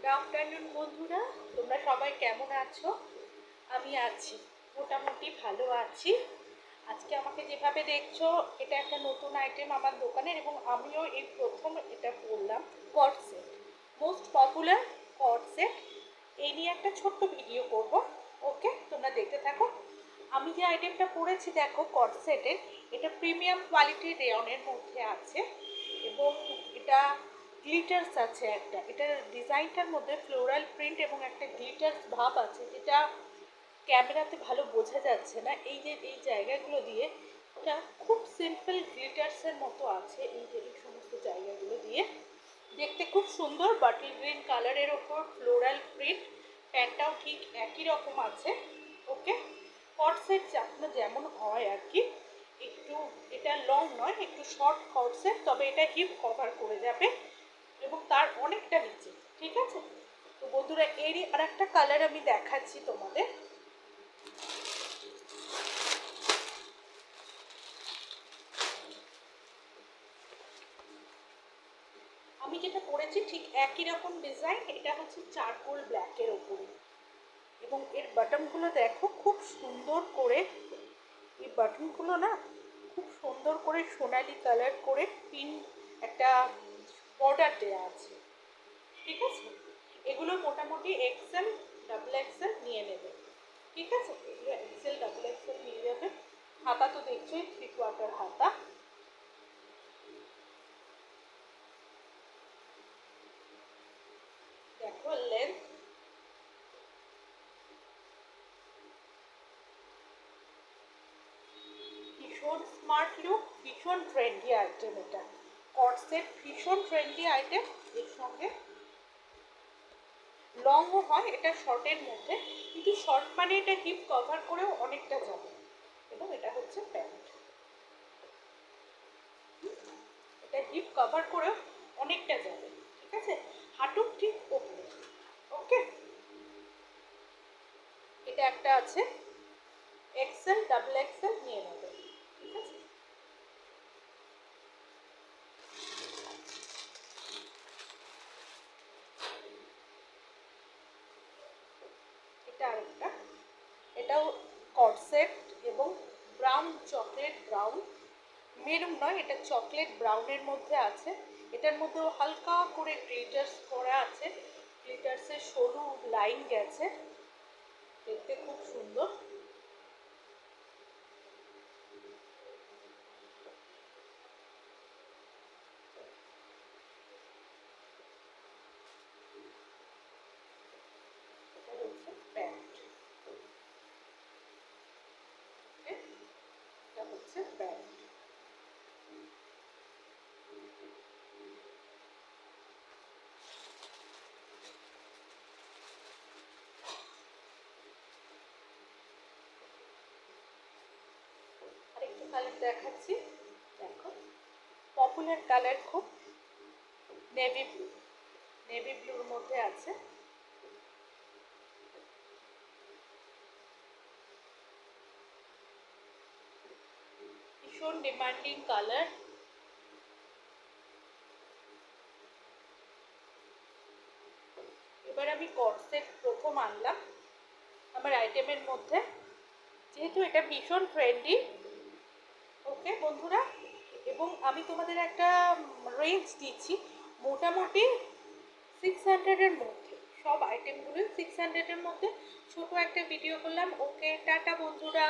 Good afternoon বন্ধুরা, তোমরা সবাই কেমন আছো? আমি আছি, মোটামুটি ভালো আছি। আজকে আমাকে যেভাবে দেখছো, এটা একটা নতুন আইটেম আমার দোকানের এবং আমিও এই প্রথম এটা পরলাম। কট সেট, মোস্ট পপুলার কট সেট। এই নিয়ে একটা ছোট্ট ভিডিও করব। ওকে, তোমরা দেখতে থাকো। আমি যে আইটেমটা পরেছি দেখো কট সেটের, এটা প্রিমিয়াম কোয়ালিটির রেয়নের মধ্যে আছে এবং এটা গ্লিটার্স আছে একটা। এটার ডিজাইনটার মধ্যে ফ্লোরাল প্রিন্ট এবং একটা গ্লিটার্স ভাব আছে, যেটা ক্যামেরাতে ভালো বোঝা যাচ্ছে না। এই যে এই জায়গাগুলো দিয়ে এটা খুব সিম্পল গ্লিটার্সের মতো আছে। এই যে এই সমস্ত জায়গাগুলো দিয়ে দেখতে খুব সুন্দর। বাটল গ্রিন কালারের ওপর ফ্লোরাল প্রিন্ট, প্যান্টটাও ঠিক একই রকম আছে। ওকে, কট সেট যেমন হয় আর কি। একটু এটা লং নয়, একটু শর্ট কট সেট, তবে এটা হিপ কভার করে যাবে এবং তার অনেকটা নিচে। ঠিক আছে, তো বন্ধুরা এরই আর একটা কালার আমি দেখাচ্ছি তোমাদের। আমি যেটা পরেছি ঠিক একই রকম ডিজাইন। এটা হচ্ছে চারকোল ব্ল্যাকের ওপরে এবং এর বাটনগুলো দেখো খুব সুন্দর করে। এই বাটনগুলো না খুব সুন্দর করে সোনালি কালার করে পিন একটা বর্ডার দেওয়া আছে। ঠিক আছে, এগুলো মোটামুটি এক্সেল ডাবল এক্সেল নিয়ে নেবে। ঠিক আছে, এগুলো এক্সেল ডাবল এক্সেল নিয়ে যাবে। হাতা তো দেখছোই, 3/4 হাতা। দেখো লেন্থ, ভীষণ স্মার্ট লুক, ভীষণ ট্রেন্ডি আইটেম। এটা কট সেট ভীষণ ট্রেন্ডি আইটেম। এর সঙ্গে লংও হয়, এটা শর্টের মধ্যে, কিন্তু শর্ট মানে এটা হিপ কভার করেও অনেকটা যাবে। এবং এটা হচ্ছে প্যান্ট, এটা হিপ কভার করেও অনেকটা যাবে। ঠিক আছে, হাঁটুর ঠিক ওপরে। ওকে, এটা একটা আছে এক্সেল ডাবল এক্সেল নিয়ে নেবে। ঠিক আছে, এটা আরেকটা, এটাও কট সেট এবং ব্রাউন, চকলেট ব্রাউন, মেরুন নয়, এটা চকলেট ব্রাউনের মধ্যে আছে। এটার মধ্যেও হালকা করে গ্লিটার্স করা আছে, গ্লিটার্সের সরু লাইন গেছে, দেখতে খুব সুন্দর। এটা হচ্ছে প্যান্ট। এটা হচ্ছে প্যান্ট। আরেকটু কালার দেখাচ্ছি, দেখো পপুলার কালার খুব, নেভি ব্লু, নেভি ব্লুর মধ্যে আছে। ভীষণ ডিমান্ডিং কালার। এবার আমি কট সেট প্রথম আনলাম আমার আইটেমের মধ্যে, যেহেতু এটা ভীষণ ট্রেন্ডি। ওকে বন্ধুরা, এবং আমি তোমাদের একটা রেঞ্জ দিচ্ছি, মোটামুটি 600-এর মধ্যে সব আইটেমগুলো 600-এর মধ্যে। ছোট একটা ভিডিও করলাম। ওকে, টাটা বন্ধুরা।